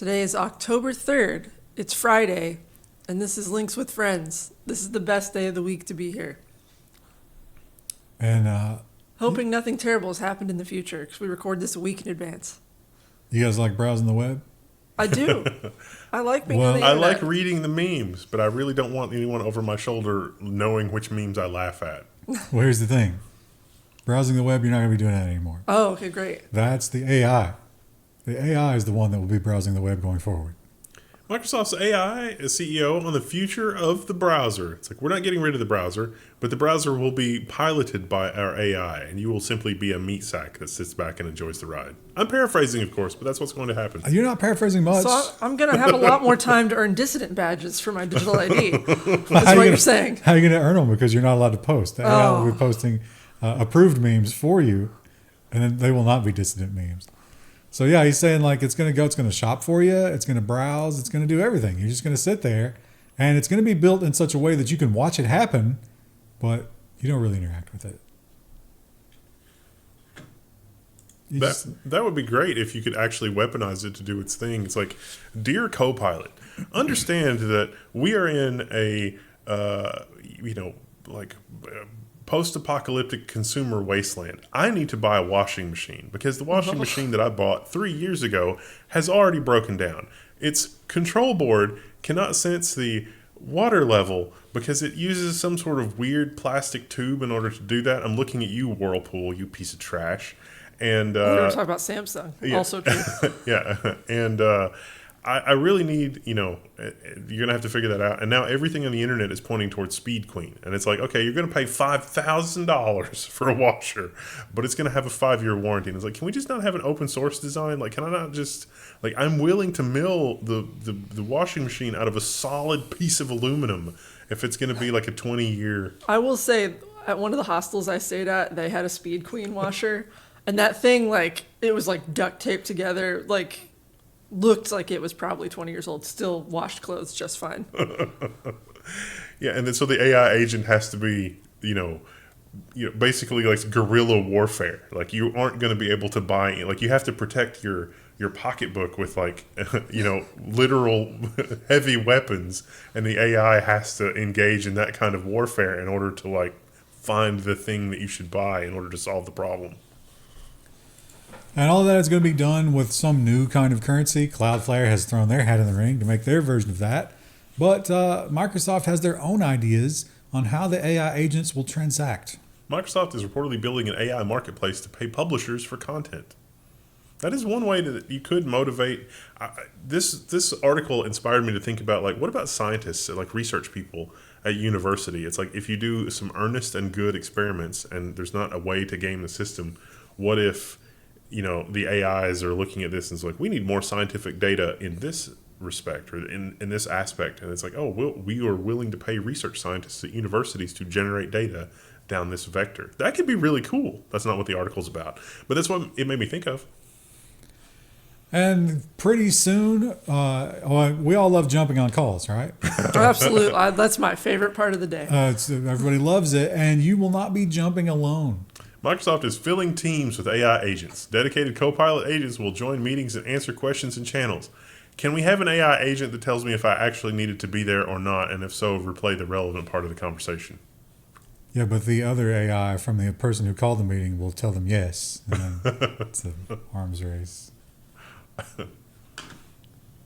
Today is October 3rd. It's Friday, and this is Links with Friends. This is the best day of the week to be here. And Hoping nothing terrible has happened in the future, because we record this a week in advance. you guys like browsing the web? I do. I like being on the I internet. like reading the memes, but I really don't want anyone over my shoulder knowing which memes I laugh at. Well, here's the thing. Browsing the web, you're not going to be doing that anymore. Oh, okay, great. That's the AI. The AI is the one that will be browsing the web going forward. Microsoft's AI is CEO on the future of the browser. It's like, we're not getting rid of the browser, but the browser will be piloted by our AI, and you will simply be a meat sack that sits back and enjoys the ride. I'm paraphrasing, of course, but that's what's going to happen. You're not paraphrasing much. So I'm going to have a lot more time to earn dissident badges for my digital ID. That's what you're saying. How are you going to earn them? Because you're not allowed to post. The AI will be posting approved memes for you, and then they will not be dissident memes. So yeah, he's saying like it's going to shop for you, it's going to browse, it's going to do everything. You're just going to sit there, and it's going to be built in such a way that you can watch it happen, but you don't really interact with it. That would be great if you could actually weaponize it to do its thing. It's like, dear Copilot, understand that we are in a post-apocalyptic consumer wasteland. I need to buy a washing machine because the washing machine that I bought 3 years ago has already broken down. Its control board cannot sense the water level because it uses some sort of weird plastic tube in order to do that. I'm looking at you, Whirlpool, you piece of trash. And We're going to talk about Samsung. Yeah. Also true. Yeah. And I really need, you're going to have to figure that out. And now everything on the internet is pointing towards Speed Queen. And it's like, okay, you're going to pay $5,000 for a washer, but it's going to have a 5-year warranty. And it's like, can we just not have an open source design? Like, can I not just, like, I'm willing to mill the washing machine out of a solid piece of aluminum if it's going to be like a 20-year. I will say, at one of the hostels I stayed at, they had a Speed Queen washer. And that thing, like, it was like duct taped together, like, looked like it was probably 20 years old, still washed clothes just fine. Yeah, and then so the AI agent has to be, basically like guerrilla warfare. Like, you aren't going to be able to buy, like, you have to protect your pocketbook with, like, literal heavy weapons, and the AI has to engage in that kind of warfare in order to, like, find the thing that you should buy in order to solve the problem. And all of that is going to be done with some new kind of currency. Cloudflare has thrown their hat in the ring to make their version of that. But Microsoft has their own ideas on how the AI agents will transact. Microsoft is reportedly building an AI marketplace to pay publishers for content. That is one way that you could motivate. This article inspired me to think about, like, what about scientists, like research people at university? It's like, if you do some earnest and good experiments and there's not a way to game the system, what if the AIs are looking at this and it's like, we need more scientific data in this respect or in this aspect. And it's like, we are willing to pay research scientists at universities to generate data down this vector. That could be really cool. That's not what the article's about, but that's what it made me think of. And pretty soon, we all love jumping on calls, right? Absolutely. That's my favorite part of the day. Everybody loves it, and you will not be jumping alone. Microsoft is filling teams with AI agents. Dedicated Copilot agents will join meetings and answer questions in channels. Can we have an AI agent that tells me if I actually needed to be there or not, and if so, replay the relevant part of the conversation? Yeah, but the other AI from the person who called the meeting will tell them yes. And then it's an arms race.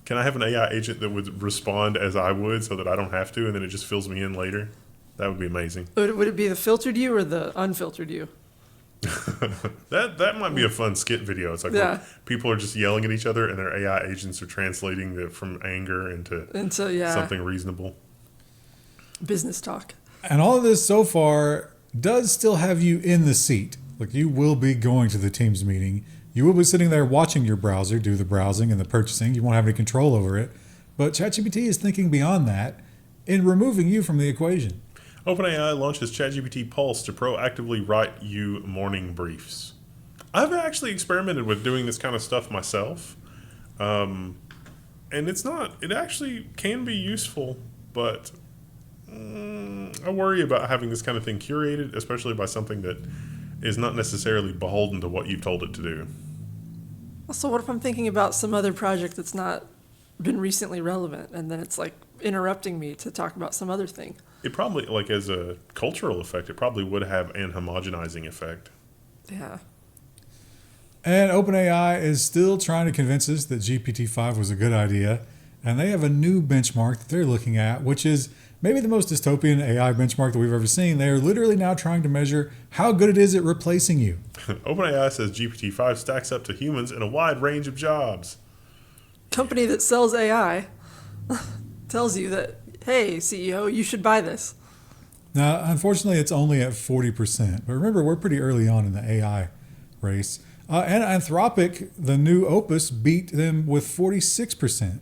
Can I have an AI agent that would respond as I would so that I don't have to, and then it just fills me in later? That would be amazing. Would it be the filtered you or the unfiltered you? That might be a fun skit video. It's like where people are just yelling at each other and their AI agents are translating from anger into something reasonable. Business talk. And all of this so far does still have you in the seat. Like, you will be going to the Teams meeting. You will be sitting there watching your browser do the browsing and the purchasing. You won't have any control over it. But ChatGPT is thinking beyond that in removing you from the equation. OpenAI launches ChatGPT Pulse to proactively write you morning briefs. I've actually experimented with doing this kind of stuff myself. And it actually can be useful, but I worry about having this kind of thing curated, especially by something that is not necessarily beholden to what you've told it to do. So what if I'm thinking about some other project that's not been recently relevant, and then it's like interrupting me to talk about some other thing. It probably, like as a cultural effect, it probably would have an homogenizing effect. Yeah. And OpenAI is still trying to convince us that GPT-5 was a good idea. And they have a new benchmark that they're looking at, which is maybe the most dystopian AI benchmark that we've ever seen. They are literally now trying to measure how good it is at replacing you. OpenAI says GPT-5 stacks up to humans in a wide range of jobs. Company that sells AI tells you that, hey, CEO, you should buy this. Now, unfortunately, it's only at 40%. But remember, we're pretty early on in the AI race. And Anthropic, the new Opus, beat them with 46%.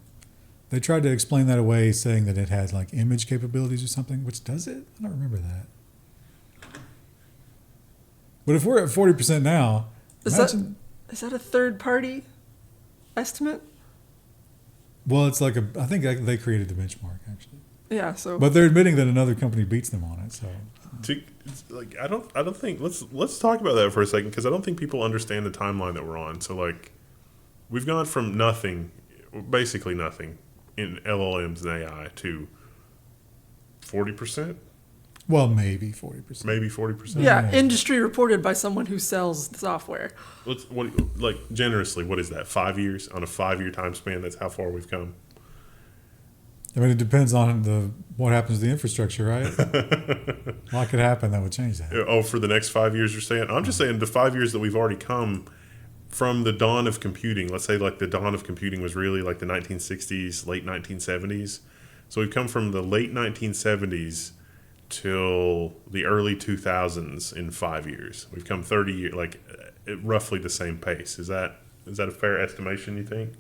They tried to explain that away, saying that it had like image capabilities or something, which does it? I don't remember that. But if we're at 40% now, Is that a third-party estimate? Well, it's like I think they created the benchmark actually. Yeah. So. But they're admitting that another company beats them on it. So. Like I don't think let's talk about that for a second, because I don't think people understand the timeline that we're on. So like, we've gone from nothing, basically nothing, in LLMs and AI to 40%. Well, maybe 40%. Maybe 40%. Yeah, industry reported by someone who sells the software. Like generously, what is that? 5 years on a 5-year time span? That's how far we've come. I mean, it depends on what happens to the infrastructure, right? A lot could happen that would change that. Oh, for the next 5 years, you're saying? I'm just saying the 5 years that we've already come from the dawn of computing. Let's say like the dawn of computing was really like the 1960s, late 1970s. So we've come from the late 1970s till the early 2000s in 5 years. We've come 30 years, like at roughly the same pace. Is that a fair estimation, you think?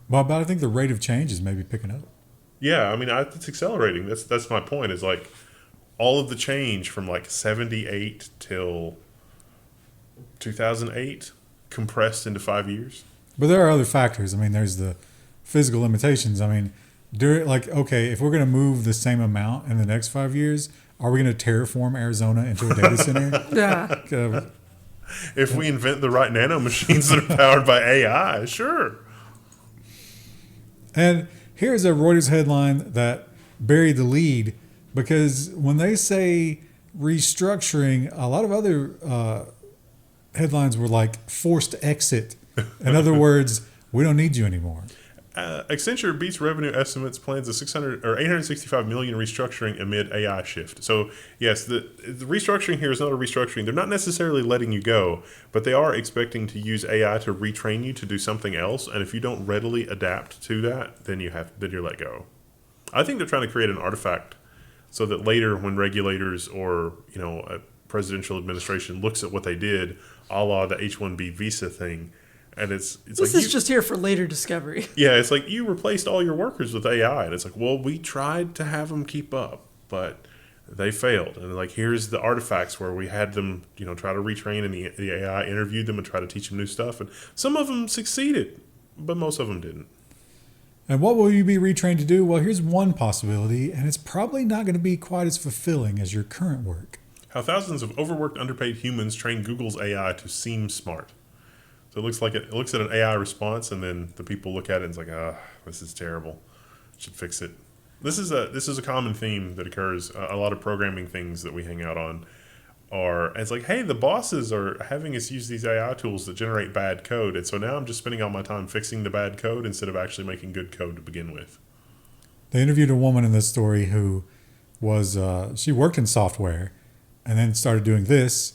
Well, but I think the rate of change is maybe picking up. Yeah, I mean, it's accelerating. That's my point. Is like all of the change from like 78 till 2008 compressed into 5 years. But there are other factors. I mean, there's the physical limitations. I mean, okay, if we're going to move the same amount in the next 5 years, are we going to terraform Arizona into a data center? Yeah. If we invent the right nanomachines that are powered by AI, sure. And here's a Reuters headline that buried the lead, because when they say restructuring, a lot of other headlines were like forced exit. In other words, we don't need you anymore. Accenture beats revenue estimates, plans a 865 million restructuring amid AI shift. So yes, the restructuring here is not a restructuring. They're not necessarily letting you go, but they are expecting to use AI to retrain you to do something else. And if you don't readily adapt to that, then you're let go. I think they're trying to create an artifact so that later, when regulators or a presidential administration looks at what they did, a la the H-1B visa thing. And it's This like is just here for later discovery. Yeah, it's like you replaced all your workers with AI, and it's like, well, we tried to have them keep up, but they failed. And like, here's the artifacts where we had them, try to retrain, and the AI interviewed them and try to teach them new stuff, and some of them succeeded, but most of them didn't. And what will you be retrained to do? Well, here's one possibility, and it's probably not going to be quite as fulfilling as your current work. How thousands of overworked, underpaid humans train Google's AI to seem smart. So it looks like it looks at an AI response, and then the people look at it and it's like, this is terrible. Should fix it. This is a common theme that occurs. A lot of programming things that we hang out on it's like, hey, the bosses are having us use these AI tools that generate bad code, and so now I'm just spending all my time fixing the bad code instead of actually making good code to begin with. They interviewed a woman in this story who was she worked in software, and then started doing this,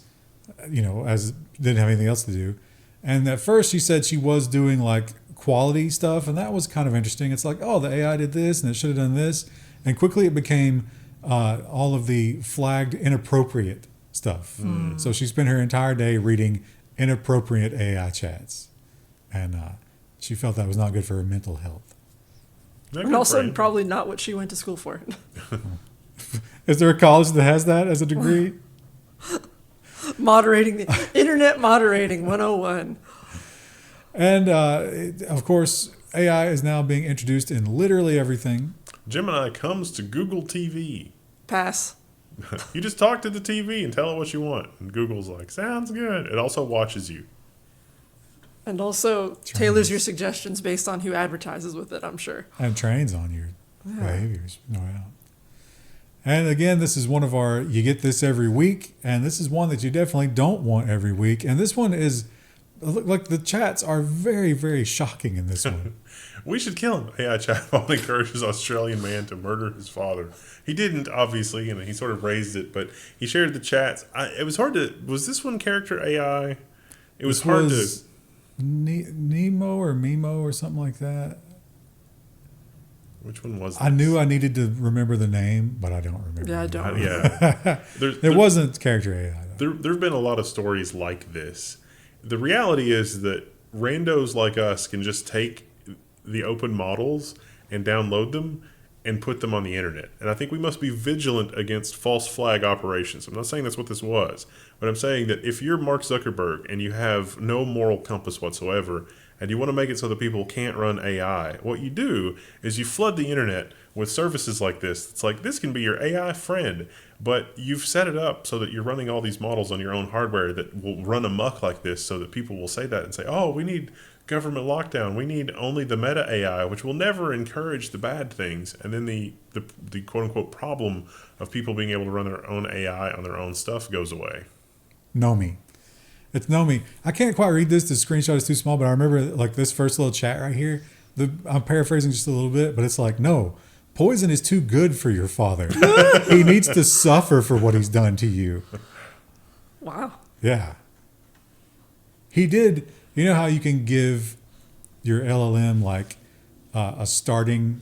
as didn't have anything else to do. And at first she said she was doing like quality stuff, and that was kind of interesting. It's like, oh, the AI did this and it should have done this. And quickly it became all of the flagged inappropriate stuff. So she spent her entire day reading inappropriate AI chats. And she felt that was not good for her mental health. And also probably not what she went to school for. Is there a college that has that as a degree? Moderating, the internet moderating 101. And of course, AI is now being introduced in literally everything. Gemini comes to Google TV. Pass. You just talk to the TV and tell it what you want. And Google's like, sounds good. It also watches you. And also tailors your suggestions based on who advertises with it, I'm sure. And trains on your behaviors, no doubt. And again, this is one of our, you get this every week, and this is one that you definitely don't want every week. And this one is, like, the chats are very, very shocking in this one. We should kill him. AI chatbot encourages Australian man to murder his father. He didn't, obviously, and he sort of raised it, but he shared the chats. It was hard to, was this one character AI? It was hard to. Nemo or Mimo or something like that. Which one was this? I knew I needed to remember the name, but I don't remember. Yeah, I don't. Yeah. It wasn't character AI, though. There have been a lot of stories like this. The reality is that randos like us can just take the open models and download them and put them on the internet. And I think we must be vigilant against false flag operations. I'm not saying that's what this was, but I'm saying that if you're Mark Zuckerberg and you have no moral compass whatsoever, and you want to make it so that people can't run AI, what you do is you flood the internet with services like this. It's like, this can be your AI friend, but you've set it up so that you're running all these models on your own hardware that will run amok like this, so that people will say that and say, oh, we need government lockdown. We need only the meta AI, which will never encourage the bad things. And then the quote unquote problem of people being able to run their own AI on their own stuff goes away. Know me. It's know me. I can't quite read this. The screenshot is too small, but I remember like this first little chat right here. I'm paraphrasing just a little bit, but it's like, no, poison is too good for your father. He needs to suffer for what he's done to you. Wow. Yeah. He did. You know how you can give your LLM like a starting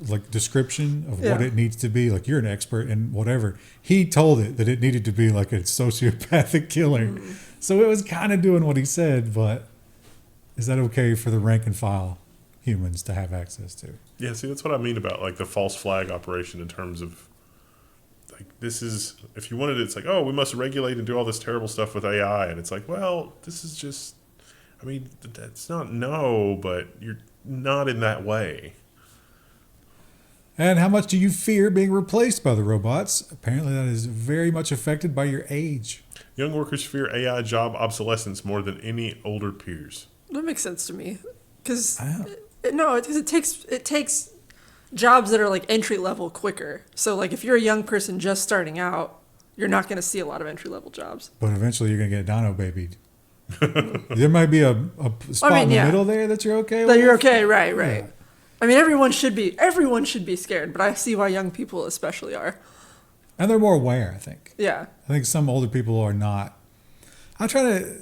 like description of what it needs to be? Like, you're an expert in whatever. He told it that it needed to be like a sociopathic killer. So it was kind of doing what he said, but is that okay for the rank and file humans to have access to? Yeah, see, that's what I mean about like the false flag operation in terms of like, this is, if you wanted it, it's like, oh, we must regulate and do all this terrible stuff with AI. And it's like, well, this is just, I mean, that's not no, but you're not in that way. And how much do you fear being replaced by the robots? Apparently that is very much affected by your age. Young workers fear AI job obsolescence more than any older peers. That makes sense to me. Because, it takes jobs that are like entry level quicker. So like if you're a young person just starting out, you're not going to see a lot of entry level jobs. But eventually you're going to get dino babied. There might be a spot in the middle there that you're okay with. That you're okay, right. Yeah. I mean, everyone should be scared, but I see why young people especially are. And they're more aware, I think. Yeah. I think some older people are not. I try to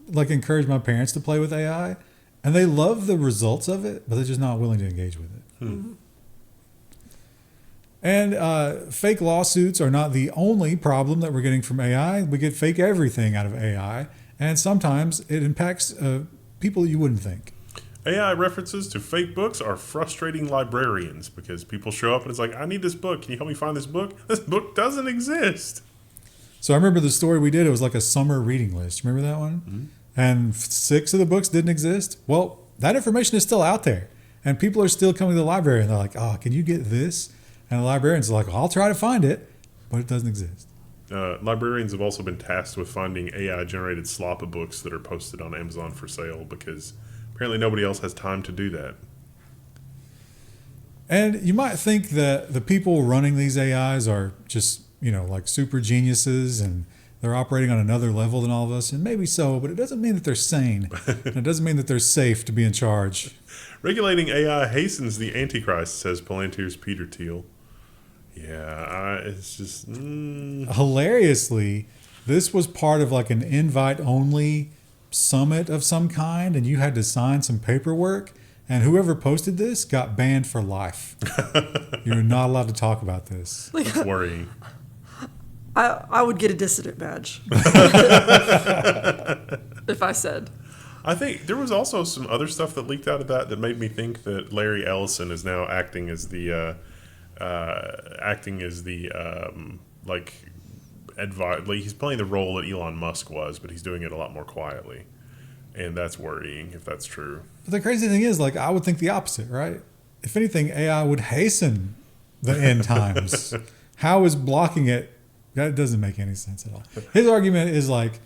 like encourage my parents to play with AI, and they love the results of it, but they're just not willing to engage with it. Mm-hmm. And fake lawsuits are not the only problem that we're getting from AI. We get fake everything out of AI, and sometimes it impacts people you wouldn't think. AI references to fake books are frustrating librarians because people show up and it's like, I need this book. Can you help me find this book? This book doesn't exist. So I remember the story we did. It was like a summer reading list. Remember that one? Mm-hmm. And 6 of the books didn't exist. Well, that information is still out there. And people are still coming to the library and they're like, oh, can you get this? And the librarians are like, I'll try to find it, but it doesn't exist. Librarians have also been tasked with finding AI-generated slop of books that are posted on Amazon for sale because apparently nobody else has time to do that. And you might think that the people running these AIs are just, like super geniuses and they're operating on another level than all of us. And maybe so, but it doesn't mean that they're sane. And it doesn't mean that they're safe to be in charge. Regulating AI hastens the Antichrist, says Palantir's Peter Thiel. Yeah, it's just... Hilariously, this was part of like an invite-only summit of some kind, and you had to sign some paperwork, and whoever posted this got banned for life. You're not allowed to talk about this. It's worrying. I would get a dissident badge if I said. I think there was also some other stuff that leaked out of that made me think that Larry Ellison is now acting as the he's playing the role that Elon Musk was, but he's doing it a lot more quietly. And that's worrying if that's true. But the crazy thing is, like, I would think the opposite, right? If anything, AI would hasten the end times. How is blocking it? That doesn't make any sense at all. His argument is like,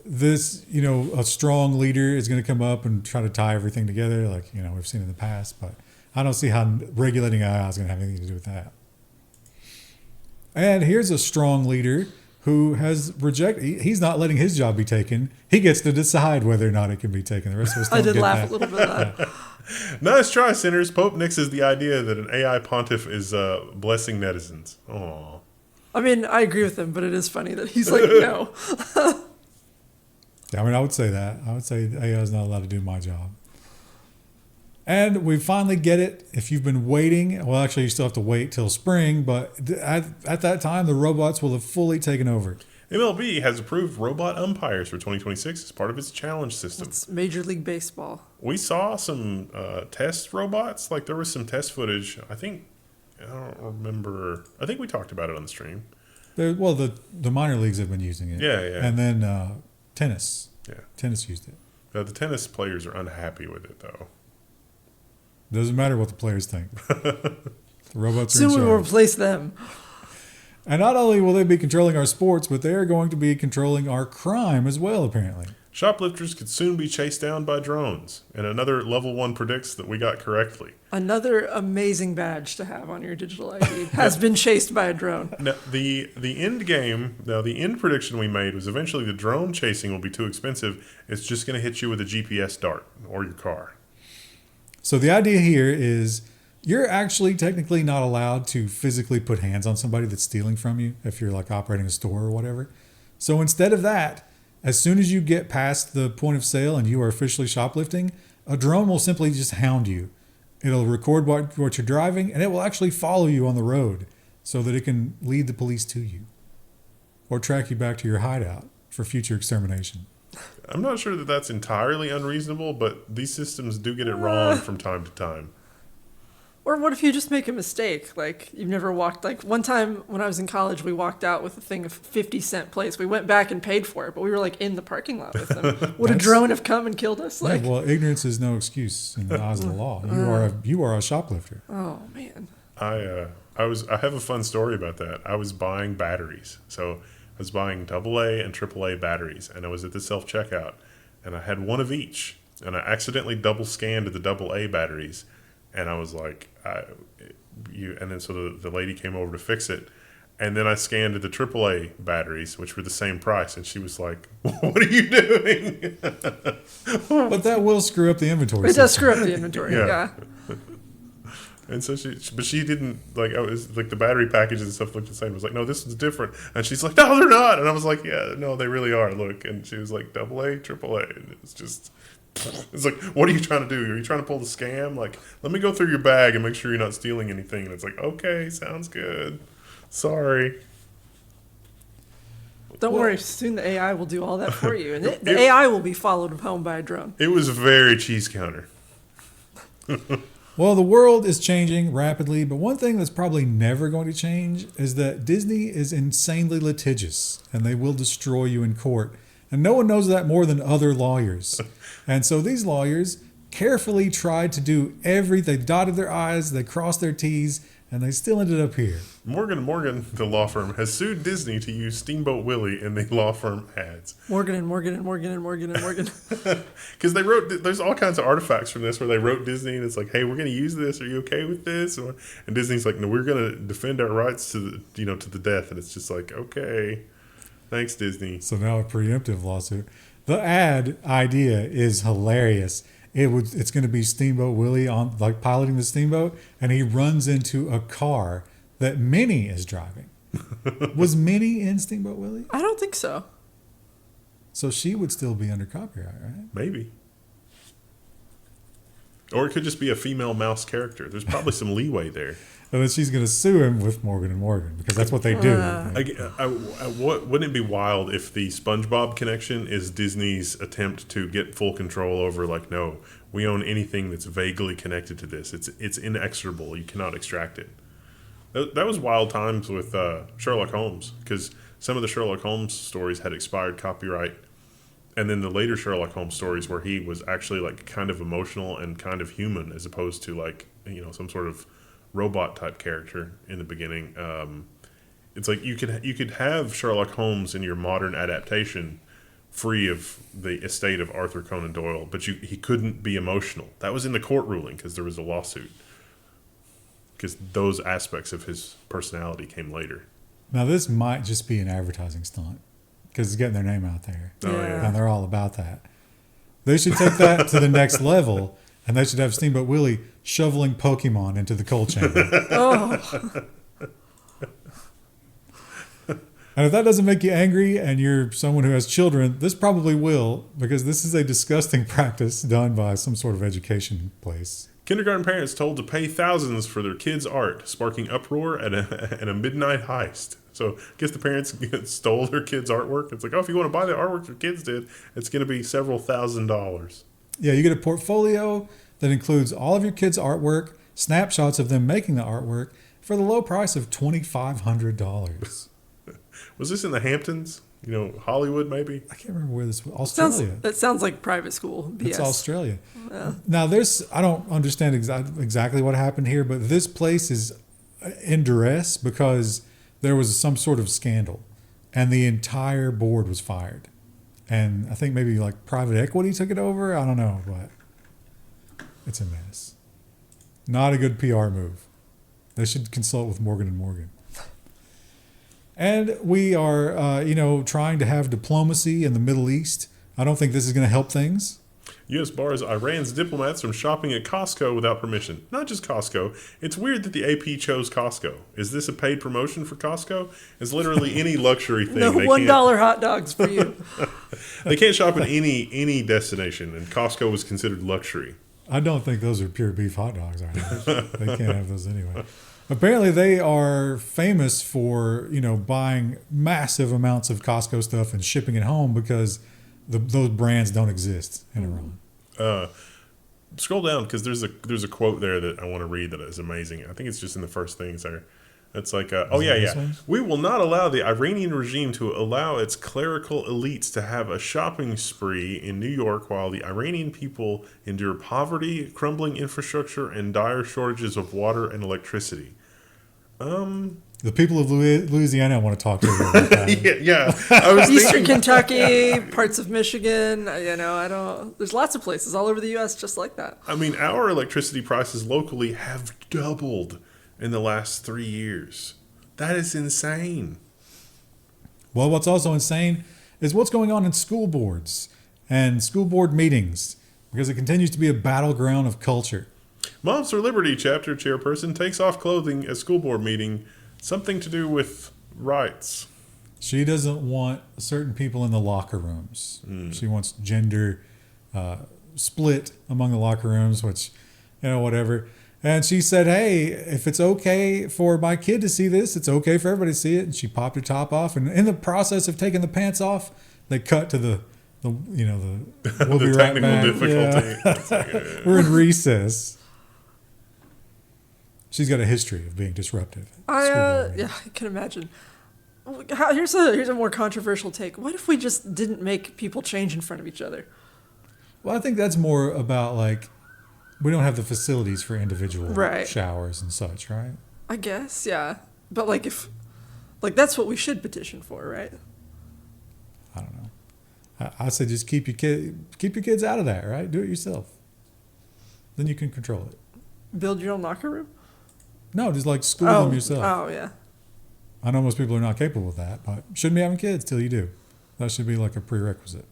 this, a strong leader is going to come up and try to tie everything together, like, we've seen in the past. But I don't see how regulating AI is going to have anything to do with that. And here's a strong leader who has rejected. He's not letting his job be taken. He gets to decide whether or not it can be taken. The rest of us don't I did get laugh that. a little bit at that. Nice try, sinners. Pope nixes the idea that an AI pontiff is blessing netizens. Aww. I mean, I agree with him, but it is funny that he's like, no. Yeah, I mean, I would say that. I would say AI is not allowed to do my job. And we finally get it. If you've been waiting, well, actually, you still have to wait till spring, but at that time, the robots will have fully taken over. MLB has approved robot umpires for 2026 as part of its challenge system. It's Major League Baseball. We saw some test robots. Like there was some test footage. I don't remember. I think we talked about it on the stream. Well, the minor leagues have been using it. Yeah, yeah. And then tennis. Yeah. Tennis used it. The tennis players are unhappy with it, though. Doesn't matter what the players think. The robots are Soon in we will charge. replace them. And not only will they be controlling our sports, but they are going to be controlling our crime as well, apparently. Shoplifters could soon be chased down by drones. And another level 1 predicts that we got correctly. Another amazing badge to have on your digital ID has been chased by a drone. Now, the end game, now the end prediction we made was eventually the drone chasing will be too expensive. It's just going to hit you with a GPS dart or your car. So the idea here is you're actually technically not allowed to physically put hands on somebody that's stealing from you if you're like operating a store or whatever. So instead of that, as soon as you get past the point of sale and you are officially shoplifting, a drone will simply just hound you. It'll record what you're driving, and it will actually follow you on the road so that it can lead the police to you or track you back to your hideout for future extermination. I'm not sure that that's entirely unreasonable, but these systems do get it wrong from time to time. Or what if you just make a mistake? Like, you've never walked, like, one time when I was in college, we walked out with a thing of 50-cent plates. We went back and paid for it, but we were, like, in the parking lot with them. Would a drone have come and killed us? Like, Yeah, well, ignorance is no excuse in the eyes of the law. You are a shoplifter. oh, man. I have a fun story about that. I was buying batteries. So I was buying AA and AAA batteries, and I was at the self-checkout, and I had one of each, and I accidentally double scanned the AA batteries, and I was like, and then so the lady came over to fix it, and then I scanned the AAA batteries, which were the same price, and she was like, "What are you doing?" But that will screw up the inventory It does system. screw up the inventory, Yeah. yeah. And so she didn't, like, I was like, the battery packages and stuff looked the same. I was like, no, this is different. And she's like, no, they're not. And I was like, yeah, no, they really are. Look. And she was like, AA, AAA. And it's just, it's like, what are you trying to do? Are you trying to pull the scam? Like, let me go through your bag and make sure you're not stealing anything. And it's like, okay, sounds good. Sorry. Don't worry, soon the AI will do all that for you. And the AI will be followed home by a drone. It was very cheese counter. Well, the world is changing rapidly, but one thing that's probably never going to change is that Disney is insanely litigious, and they will destroy you in court. And no one knows that more than other lawyers. And so these lawyers carefully tried to do everything. They dotted their I's, they crossed their T's, and they still ended up here. Morgan & Morgan, the law firm, has sued Disney to use Steamboat Willie in the law firm ads. Morgan and Morgan and Morgan and Morgan and Morgan. Because there's all kinds of artifacts from this where they wrote Disney and it's like, hey, we're going to use this. Are you okay with this? And Disney's like, no, we're going to defend our rights to the death. And it's just like, okay, thanks, Disney. So now a preemptive lawsuit. The ad idea is hilarious. It's going to be Steamboat Willie on like piloting the steamboat, and he runs into a car that Minnie is driving. Was Minnie in Steamboat Willie? I don't think so. So she would still be under copyright, right? Maybe. Or it could just be a female mouse character. There's probably some leeway there. And then she's going to sue him with Morgan & Morgan because that's what they do. Wouldn't it be wild if the SpongeBob connection is Disney's attempt to get full control over, like, no, we own anything that's vaguely connected to this. It's inexorable. You cannot extract it. That was wild times with Sherlock Holmes, because some of the Sherlock Holmes stories had expired copyright. And then the later Sherlock Holmes stories where he was actually like kind of emotional and kind of human as opposed to like, some sort of robot type character in the beginning. It's like you could have Sherlock Holmes in your modern adaptation, free of the estate of Arthur Conan Doyle, but he couldn't be emotional. That was in the court ruling because there was a lawsuit. Because those aspects of his personality came later. Now, this might just be an advertising stunt because it's getting their name out there. Oh, yeah. And they're all about that. They should take that to the next level, and they should have Steamboat Willie shoveling Pokemon into the coal chamber. Oh. And if that doesn't make you angry and you're someone who has children, this probably will, because this is a disgusting practice done by some sort of education place. Kindergarten parents told to pay thousands for their kids' art, sparking uproar at a midnight heist. So I guess the parents stole their kids' artwork. It's like, oh, if you want to buy the artwork your kids did, it's going to be several $1,000s. Yeah, you get a portfolio that includes all of your kids' artwork, snapshots of them making the artwork, for the low price of $2,500. Was this in the Hamptons? You know, Hollywood maybe? I can't remember where this was. Australia. That sounds like private school BS. It's Australia. Yeah. Now, I don't understand exactly what happened here, but this place is in duress because there was some sort of scandal and the entire board was fired. And I think maybe like private equity took it over. I don't know, but it's a mess. Not a good PR move. They should consult with Morgan & Morgan. And we are, trying to have diplomacy in the Middle East. I don't think this is going to help things. U.S. bars Iran's diplomats from shopping at Costco without permission. Not just Costco. It's weird that the AP chose Costco. Is this a paid promotion for Costco? It's literally any luxury thing. No $1 hot dogs for you. They can't shop in any destination, and Costco was considered luxury. I don't think those are pure beef hot dogs, are they? They can't have those anyway. Apparently, they are famous for, buying massive amounts of Costco stuff and shipping it home because those brands don't exist in Iran. Scroll down because there's a quote there that I want to read that is amazing. I think it's just in the first things there. It's like, we will not allow the Iranian regime to allow its clerical elites to have a shopping spree in New York while the Iranian people endure poverty, crumbling infrastructure, and dire shortages of water and electricity. The people of Louisiana I want to talk to about that. yeah. I was Eastern Kentucky, parts of Michigan. There's lots of places all over the U.S. just like that. I mean, our electricity prices locally have doubled in the last 3 years. That is insane. Well, what's also insane is what's going on in school boards and school board meetings, because it continues to be a battleground of culture. Moms for Liberty chapter chairperson takes off clothing at school board meeting. Something to do with rights. She doesn't want certain people in the locker rooms. She wants gender split among the locker rooms, which, whatever. And she said, hey, if it's okay for my kid to see this, it's okay for everybody to see it. And she popped her top off. And in the process of taking the pants off, they cut to the we'll the be right technical back. difficulty. Yeah. We're in recess. She's got a history of being disruptive. I can imagine. Here's a more controversial take. What if we just didn't make people change in front of each other? Well, I think that's more about we don't have the facilities for individual showers and such, right? I guess, yeah. But that's what we should petition for, right? I don't know. I say just keep your kids out of that, right? Do it yourself. Then you can control it. Build your own locker room? No, just school them yourself. Oh, yeah. I know most people are not capable of that, but shouldn't be having kids till you do. That should be a prerequisite.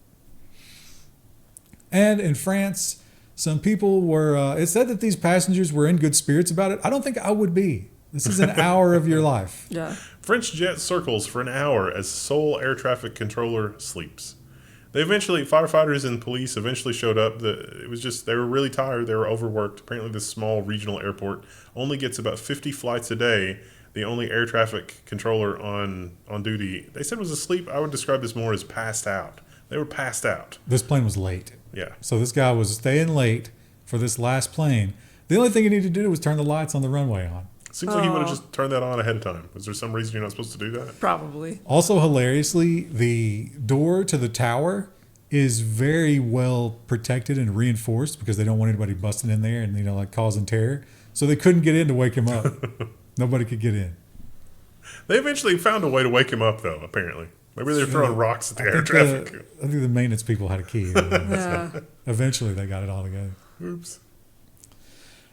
And in France, some people were, it said that these passengers were in good spirits about it. I don't think I would be. This is an hour of your life. Yeah. French jet circles for an hour as sole air traffic controller sleeps. Firefighters and police eventually showed up. It was just, they were really tired. They were overworked. Apparently this small regional airport only gets about 50 flights a day. The only air traffic controller on duty, they said was asleep. I would describe this more as passed out. They were passed out. This plane was late. Yeah. So this guy was staying late for this last plane. The only thing he needed to do was turn the lights on the runway on. Seems like he would have just turned that on ahead of time. Was there some reason you're not supposed to do that? Probably. Also, hilariously, the door to the tower is very well protected and reinforced because they don't want anybody busting in there and, causing terror. So they couldn't get in to wake him up. Nobody could get in. They eventually found a way to wake him up, though, apparently. Maybe they're throwing rocks at the air I traffic. think the maintenance people had a key. Yeah. Eventually, they got it all together. Oops.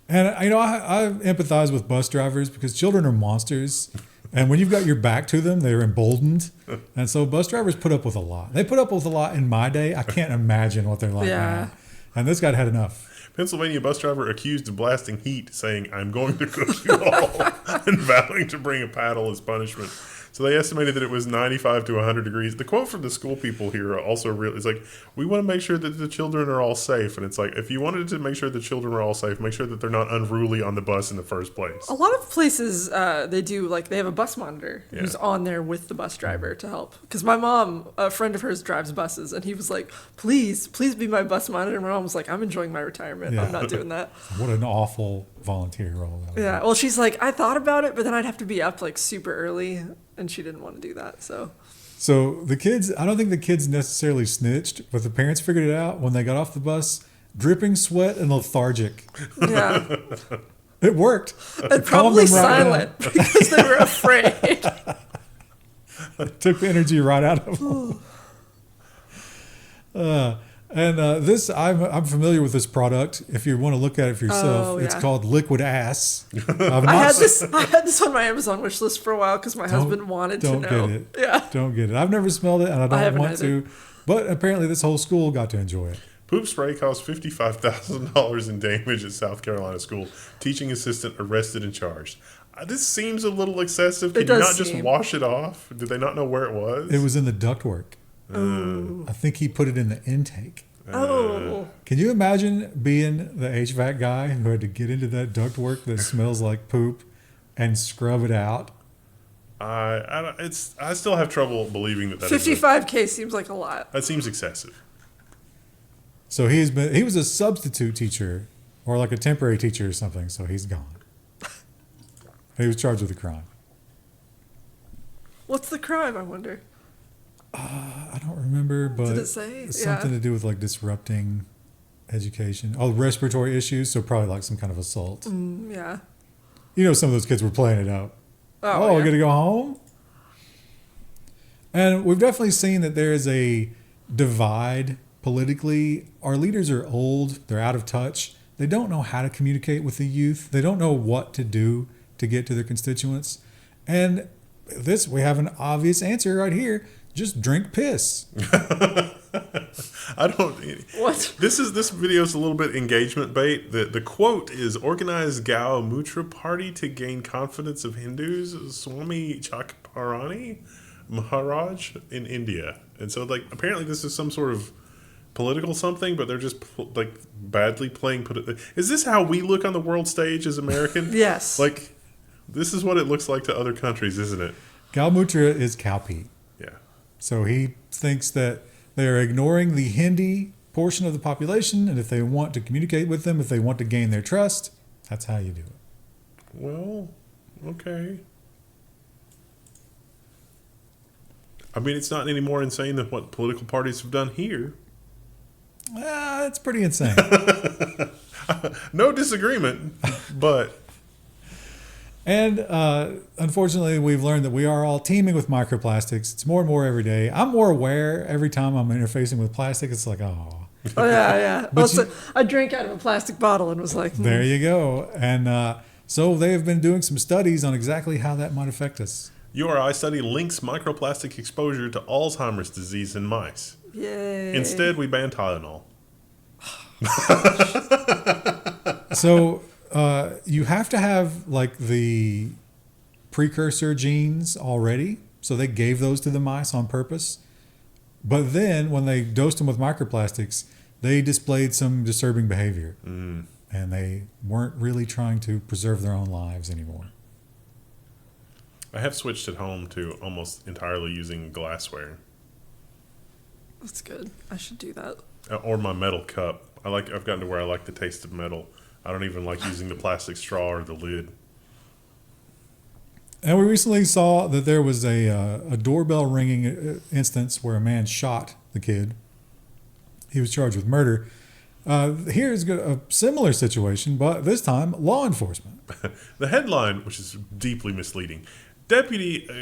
And I empathize with bus drivers because children are monsters, and when you've got your back to them, they're emboldened. And so bus drivers put up with a lot. They put up with a lot in my day. I can't imagine what they're like now. And this guy had enough. Pennsylvania bus driver accused of blasting heat, saying, "I'm going to cook you all," and vowing to bring a paddle as punishment. So they estimated that it was 95 to 100 degrees. The quote from the school people here are also real. It's like, we want to make sure that the children are all safe. And it's like, if you wanted to make sure the children are all safe, make sure that they're not unruly on the bus in the first place. A lot of places, they do, like, they have a bus monitor who's on there with the bus driver to help. Because my mom, a friend of hers drives buses, and he was like, please be my bus monitor. And my mom was like, I'm enjoying my retirement. Yeah. I'm not doing that. What an awful volunteer role that was. Yeah, well, she's like, I thought about it, but then I'd have to be up, like, super early, and she didn't want to do that, so. So the kids, I don't think the kids necessarily snitched, but the parents figured it out when they got off the bus, dripping sweat and lethargic. Yeah. It worked. And probably silent because they were afraid. It took the energy right out of them. This, I'm familiar with this product. If you want to look at it for yourself, it's called Liquid Ass. I had this on my Amazon wish list for a while because my husband wanted to know. Don't get it. Yeah. Don't get it. I've never smelled it, and I don't want to. But apparently, this whole school got to enjoy it. Poop spray caused $55,000 in damage at South Carolina school. Teaching assistant arrested and charged. This seems a little excessive. Can you not just wash it off? Did they not know where it was? It was in the ductwork. I think he put it in the intake. Oh. Can you imagine being the HVAC guy who had to get into that ductwork that smells like poop and scrub it out? I still have trouble believing that. $55K seems like a lot. That seems excessive. So he was a substitute teacher or like a temporary teacher or something. So he's gone. He was charged with a crime. What's the crime, I wonder? I don't remember, but did it say? It's something to do with like disrupting education. Oh, respiratory issues. So probably like some kind of assault. Yeah. You know, some of those kids were playing it out. Oh, we're going to go home? And we've definitely seen that there is a divide politically. Our leaders are old. They're out of touch. They don't know how to communicate with the youth. They don't know what to do to get to their constituents. And we have an obvious answer right here. Just drink piss. I don't. What? This video is a little bit engagement bait. The quote is "Organize Gau Mutra party to gain confidence of Hindus." Swami Chakrapani Maharaj in India, and so like apparently this is some sort of political something, but they're just like badly playing. Is this how we look on the world stage as Americans? Yes. Like this is what it looks like to other countries, isn't it? Gau Mutra is cowpea. Yeah. So he thinks that they are ignoring the Hindi portion of the population, and if they want to communicate with them, if they want to gain their trust, that's how you do it. Well, okay. I mean, it's not any more insane than what political parties have done here. It's pretty insane. No disagreement, but... And unfortunately, we've learned that we are all teeming with microplastics. It's more and more every day. I'm more aware every time I'm interfacing with plastic. It's like, oh. Oh, yeah. Also, I drank out of a plastic bottle and was like, There you go. And so they have been doing some studies on exactly how that might affect us. URI study links microplastic exposure to Alzheimer's disease in mice. Yay. Instead, we ban Tylenol. So... you have to have like the precursor genes already. So they gave those to the mice on purpose. But then when they dosed them with microplastics, they displayed some disturbing behavior. And they weren't really trying to preserve their own lives anymore. I have switched at home to almost entirely using glassware. That's good. I should do that. Or my metal cup. I've gotten to where I like the taste of metal. I don't even like using the plastic straw or the lid. And we recently saw that there was a doorbell ringing instance where a man shot the kid. He was charged with murder. Here's a similar situation, but this time law enforcement. The headline, which is deeply misleading,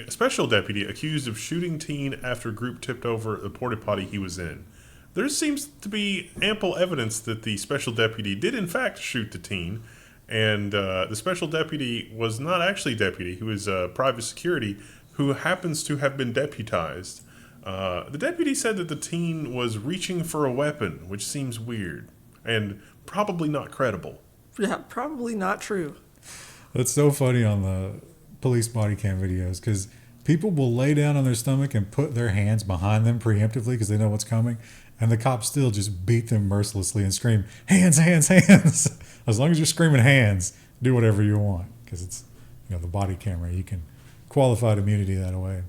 Special deputy accused of shooting teen after group tipped over the porta potty he was in. There seems to be ample evidence that the special deputy did in fact shoot the teen, and the special deputy was not actually deputy. He was private security who happens to have been deputized. The deputy said that the teen was reaching for a weapon, which seems weird and probably not credible. Yeah, probably not true. That's so funny on the police body cam videos because people will lay down on their stomach and put their hands behind them preemptively because they know what's coming. And the cops still just beat them mercilessly and scream, hands, hands, hands. As long as you're screaming hands, do whatever you want. Because it's, the body camera. You can qualified immunity that way.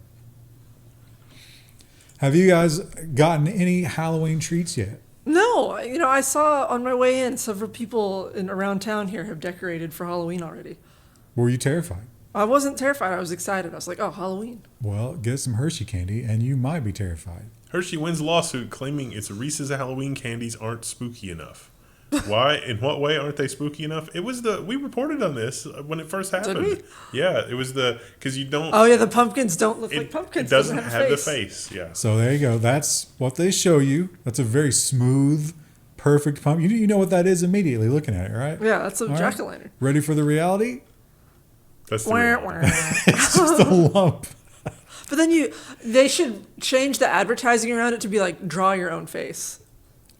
Have you guys gotten any Halloween treats yet? No, I saw on my way in several people around town here have decorated for Halloween already. Were you terrified? I wasn't terrified. I was excited. I was like, oh, Halloween. Well, get some Hershey candy and you might be terrified. Hershey wins lawsuit claiming its Reese's Halloween candies aren't spooky enough. Why? In what way aren't they spooky enough? It was we reported on this when it first happened. Did we? Yeah, it was because you don't. Oh yeah, the pumpkins don't look like pumpkins. It doesn't have the face. Yeah. So there you go. That's what they show you. That's a very smooth, perfect pumpkin. You know what that is immediately looking at it, right? Yeah, that's a All jack-o'-lantern. Right. Ready for the reality? That's the reality. It's just a lump. But then they should change the advertising around it to be like, draw your own face.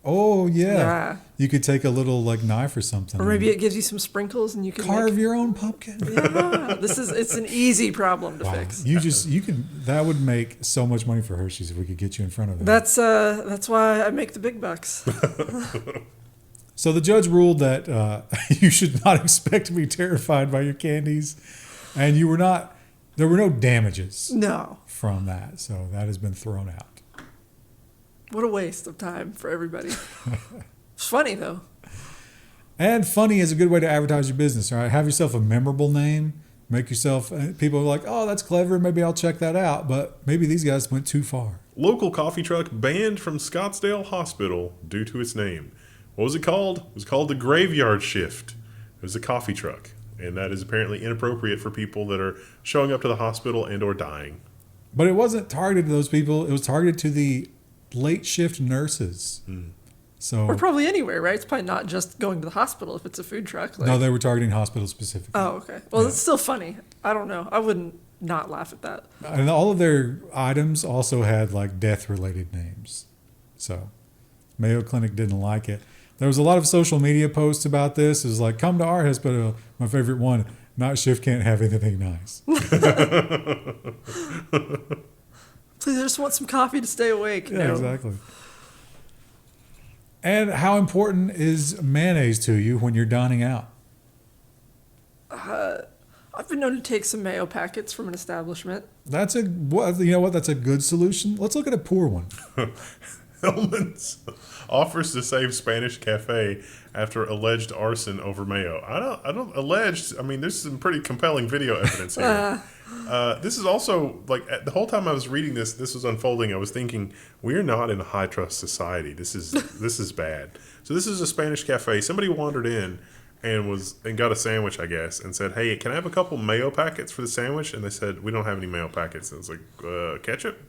Oh, yeah. Yeah. You could take a little knife or something. Or maybe it gives you some sprinkles and you can carve your own pumpkin. Yeah. It's an easy problem to fix. That would make so much money for Hershey's if we could get you in front of them. That's why I make the big bucks. So the judge ruled that you should not expect to be terrified by your candies, and there were no damages from that. So that has been thrown out. What a waste of time for everybody. It's funny, though. And funny is a good way to advertise your business, all right? Have yourself a memorable name. Make yourself, people are like, oh, that's clever. Maybe I'll check that out. But maybe these guys went too far. Local coffee truck banned from Scottsdale Hospital due to its name. What was it called? It was called the Graveyard Shift. It was a coffee truck. And that is apparently inappropriate for people that are showing up to the hospital and or dying. But it wasn't targeted to those people. It was targeted to the late shift nurses. So, or probably anywhere, right? It's probably not just going to the hospital if it's a food truck. No, they were targeting hospitals specifically. Oh, okay. Well, It's still funny. I don't know. I wouldn't not laugh at that. And all of their items also had death-related names. So Mayo Clinic didn't like it. There was a lot of social media posts about this. It was like, come to our hospital. My favorite one, night shift can't have anything nice. Please, I just want some coffee to stay awake. Yeah, exactly. And how important is mayonnaise to you when you're dining out? I've been known to take some mayo packets from an establishment. That's That's a good solution. Let's look at a poor one. Hellman's offers to save Spanish cafe after alleged arson over mayo. I don't alleged. I mean, there's some pretty compelling video evidence here. This is also the whole time I was reading this was unfolding. I was thinking we're not in a high trust society. This is bad. So this is a Spanish cafe. Somebody wandered in and got a sandwich, I guess, and said, "Hey, can I have a couple mayo packets for the sandwich?" And they said, "We don't have any mayo packets." And it's like, ketchup?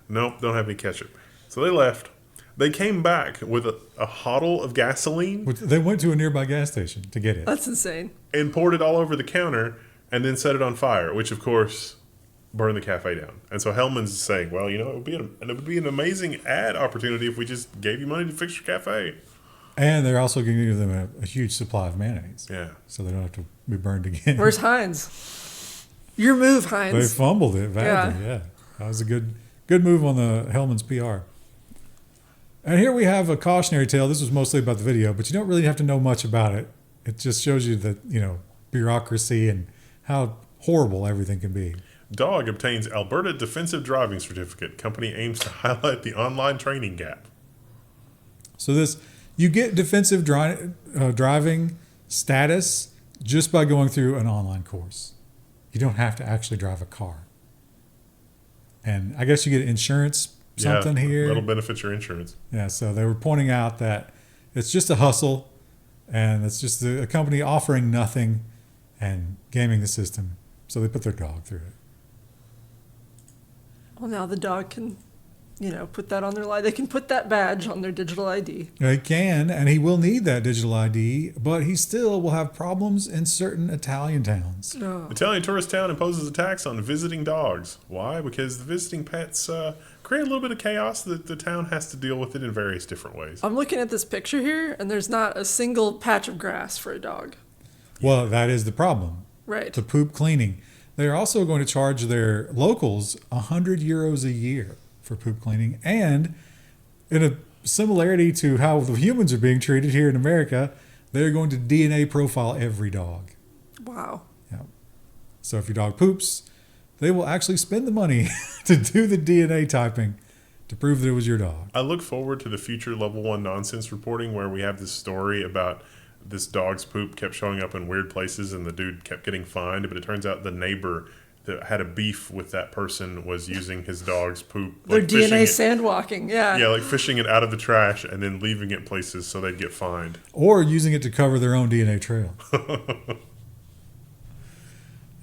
Nope, don't have any ketchup. So they left. They came back with a bottle of gasoline. They went to a nearby gas station to get it. That's insane. And poured it all over the counter and then set it on fire, which, of course, burned the cafe down. And so Hellman's is saying, well, it would be an amazing ad opportunity if we just gave you money to fix your cafe. And they're also going to give them a huge supply of mayonnaise. Yeah. So they don't have to be burned again. Where's Heinz? Your move, Heinz. They fumbled it badly, yeah. That was a good move on the Hellman's PR. And here we have a cautionary tale. This was mostly about the video, but you don't really have to know much about it. It just shows you that, bureaucracy and how horrible everything can be. Dog obtains Alberta Defensive Driving Certificate. Company aims to highlight the online training gap. So you get defensive driving status just by going through an online course. You don't have to actually drive a car. And I guess you get insurance here. That'll benefit your insurance. Yeah, so they were pointing out that it's just a hustle and it's just a company offering nothing and gaming the system. So they put their dog through it. Well, now the dog can, put that on their They can put that badge on their digital ID. He can, and he will need that digital ID, but he still will have problems in certain Italian towns. No. Italian tourist town imposes a tax on visiting dogs. Why? Because the visiting pets create a little bit of chaos that the town has to deal with it in various different ways. I'm looking at this picture here, and there's not a single patch of grass for a dog. Well, that is the problem. Right. The poop cleaning. They're also going to charge their locals €100 a year for poop cleaning. And in a similarity to how the humans are being treated here in America, they're going to DNA profile every dog. Wow. Yeah. So if your dog poops, they will actually spend the money to do the DNA typing to prove that it was your dog. I look forward to the future Level 1 nonsense reporting where we have this story about this dog's poop kept showing up in weird places and the dude kept getting fined, but it turns out the neighbor that had a beef with that person was using his dog's poop. Their like DNA it, sandwalking, yeah. Yeah, like fishing it out of the trash and then leaving it places so they'd get fined. Or using it to cover their own DNA trail.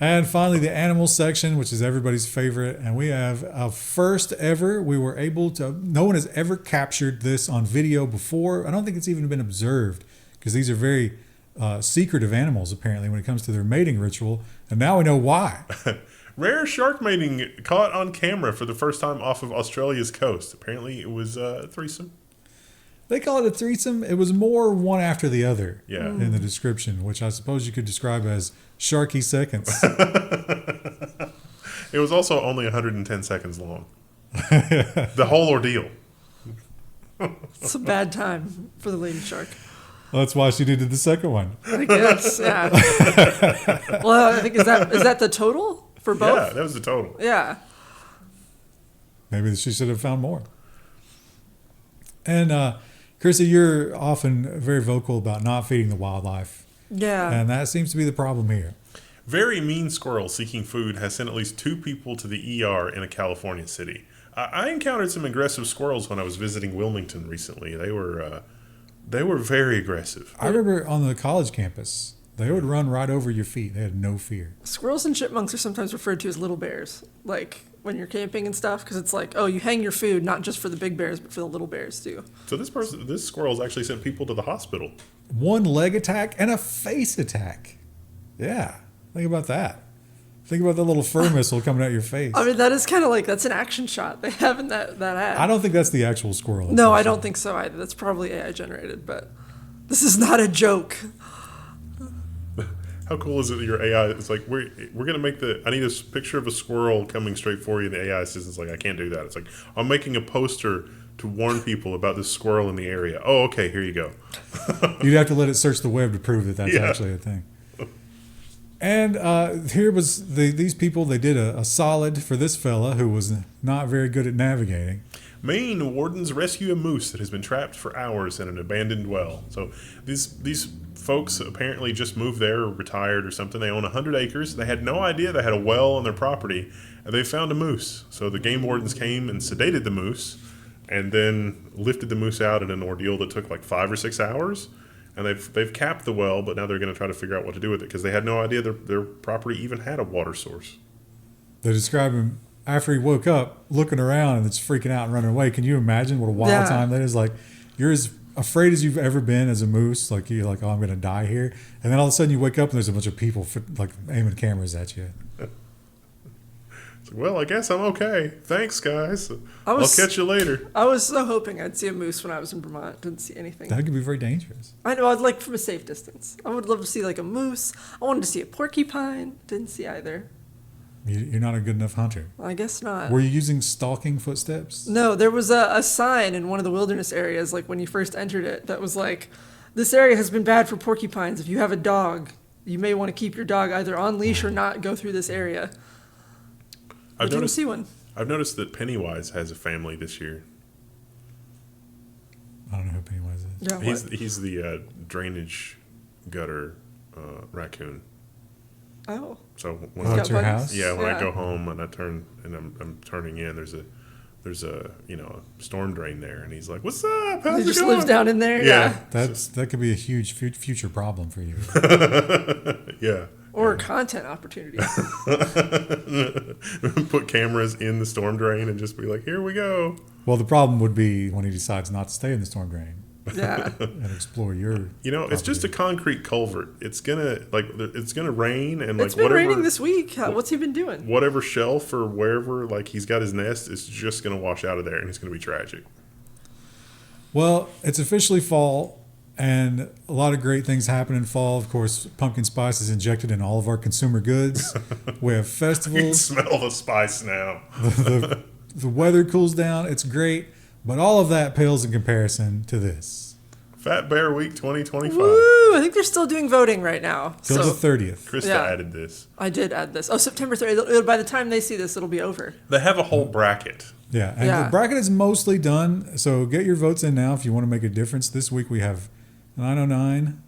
And finally, the animal section, which is everybody's favorite. And we have a first ever. We were able to, no one has ever captured this on video before. I don't think it's even been observed because these are very secretive animals, apparently, when it comes to their mating ritual. And now we know why. Rare shark mating caught on camera for the first time off of Australia's coast. Apparently, it was a threesome. They call it a threesome. It was more one after the other in the description, which I suppose you could describe as sharky seconds. It was also only 110 seconds long. The whole ordeal. It's a bad time for the lady shark. Well, that's why she did the second one. I guess, yeah. Well, I think, is that the total for both? Yeah, that was the total. Yeah. Maybe she should have found more. And Chrissy, you're often very vocal about not feeding the wildlife. Yeah. And that seems to be the problem here. Very mean squirrel seeking food has sent at least 2 people to the ER in a California city. I encountered some aggressive squirrels when I was visiting Wilmington recently. They were very aggressive. I remember on the college campus, they would run right over your feet. They had no fear. Squirrels and chipmunks are sometimes referred to as little bears, like when you're camping and stuff, because it's like, oh, you hang your food not just for the big bears, but for the little bears too. So this squirrel's actually sent people to the hospital. One leg attack and a face attack. Yeah, think about that. Think about the little fur missile coming out your face. I mean, that is kind of like, that's an action shot they have in that ad. I don't think that's the actual squirrel. No, I don't think so either. That's probably AI generated, but this is not a joke. How cool is it that your AI is like, we're going to make I need a picture of a squirrel coming straight for you, and the AI assistant's like, I can't do that. It's like, I'm making a poster to warn people about this squirrel in the area. Oh, okay, here you go. You'd have to let it search the web to prove that that's actually a thing. And here was these people, they did a solid for this fella who was not very good at navigating. Maine wardens rescue a moose that has been trapped for hours in an abandoned well. So these folks apparently just moved there or retired or something. They own 100 acres. They had no idea they had a well on their property, and they found a moose. So the game wardens came and sedated the moose and then lifted the moose out in an ordeal that took like 5 or 6 hours. And they've capped the well, but now they're going to try to figure out what to do with it because they had no idea their property even had a water source. They describe him after he woke up, looking around and it's freaking out and running away. Can you imagine what a wild time that is? Like, you're as afraid as you've ever been as a moose. Like, you're like, oh, I'm going to die here. And then all of a sudden you wake up and there's a bunch of people like aiming cameras at you. It's like, well, I guess I'm okay. Thanks, guys. I'll catch you later. I was so hoping I'd see a moose when I was in Vermont. Didn't see anything. That could be very dangerous. I know, I'd like from a safe distance. I would love to see like a moose. I wanted to see a porcupine. Didn't see either. You're not a good enough hunter. I guess not. Were you using stalking footsteps? No, there was a sign in one of the wilderness areas, like when you first entered it, that was like, this area has been bad for porcupines. If you have a dog, you may want to keep your dog either on leash or not go through this area. I didn't see one. I've noticed that Pennywise has a family this year. I don't know who Pennywise is. Yeah, he's the drainage gutter raccoon. Oh. So when at your house? Yeah, when I go home and I turn and I'm turning in, there's a storm drain there, and he's like, "What's up? How's He it just going?" lives down in there. Yeah. That could be a huge future problem for you. Yeah, Or content opportunities. Put cameras in the storm drain and just be like, here we go. Well, the problem would be when he decides not to stay in the storm drain Yeah. and explore your. It's just a concrete culvert. It's gonna rain and It's been raining this week. What's he been doing? whatever shelf or wherever he's got his nest is just gonna wash out of there, and it's gonna be tragic. Well, it's officially fall, and a lot of great things happen in fall. Of course, pumpkin spice is injected in all of our consumer goods. We have You can festivals. smell the spice now. The weather cools down. It's great, but all of that pales in comparison to this. Fat Bear Week 2025. Woo! I think they're still doing voting right now. Till So the 30th. Krista Yeah. added this. I did add this. Oh, September 30th. By the time they see this, it'll be over. They have a whole bracket. Yeah, and Yeah. the bracket is mostly done. So get your votes in now if you want to make a difference. This week we have 909.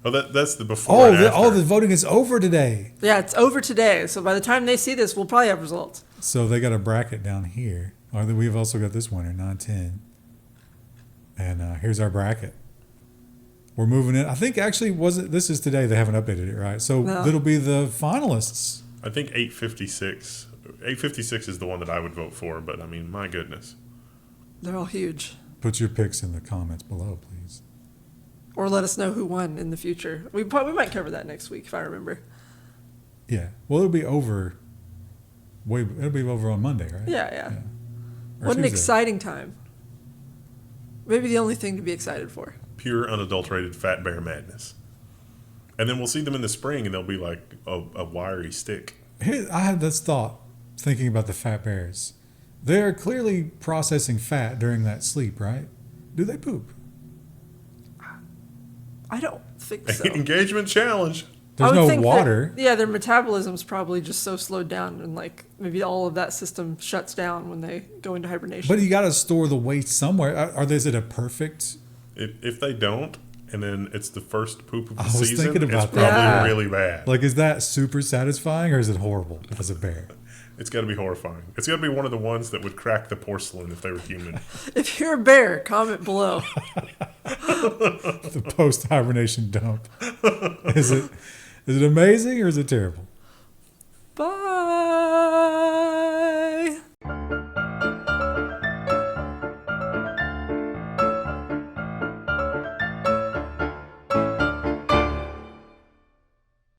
Oh, that's the before and after. The voting is over today. Yeah, it's over today. So by the time they see this, we'll probably have results. So they got a bracket down here. We've also got this winner, 910. And here's our bracket. We're moving it. I think actually this is today. They haven't updated it, right? So No. it'll be the finalists. I think 856. 856 is the one that I would vote for, but I mean, my goodness. They're all huge. Put your picks in the comments below, please. Or let us know who won in the future. We might cover that next week if I remember. Yeah. Well, it'll be over. It'll be over on Monday, right? Yeah. Or What an Tuesday. exciting time. Maybe the only thing to be excited for. Pure, unadulterated Fat Bear madness. And then we'll see them in the spring, and they'll be like a wiry stick. Here, I had this thought thinking about the fat bears. They're clearly processing fat during that sleep, right? Do they poop? I don't think so. Engagement challenge. There's I would no think water. That, their metabolism's probably just so slowed down, and maybe all of that system shuts down when they go into hibernation. But you got to store the waste somewhere. Is it a perfect? If they don't, and then it's the first poop of the I was season, thinking about it's that. probably Yeah. really bad. Is that super satisfying or is it horrible as a bear? It's got to be horrifying. It's got to be one of the ones that would crack the porcelain if they were human. If you're a bear, comment below. The post hibernation dump. Is it amazing or is it terrible?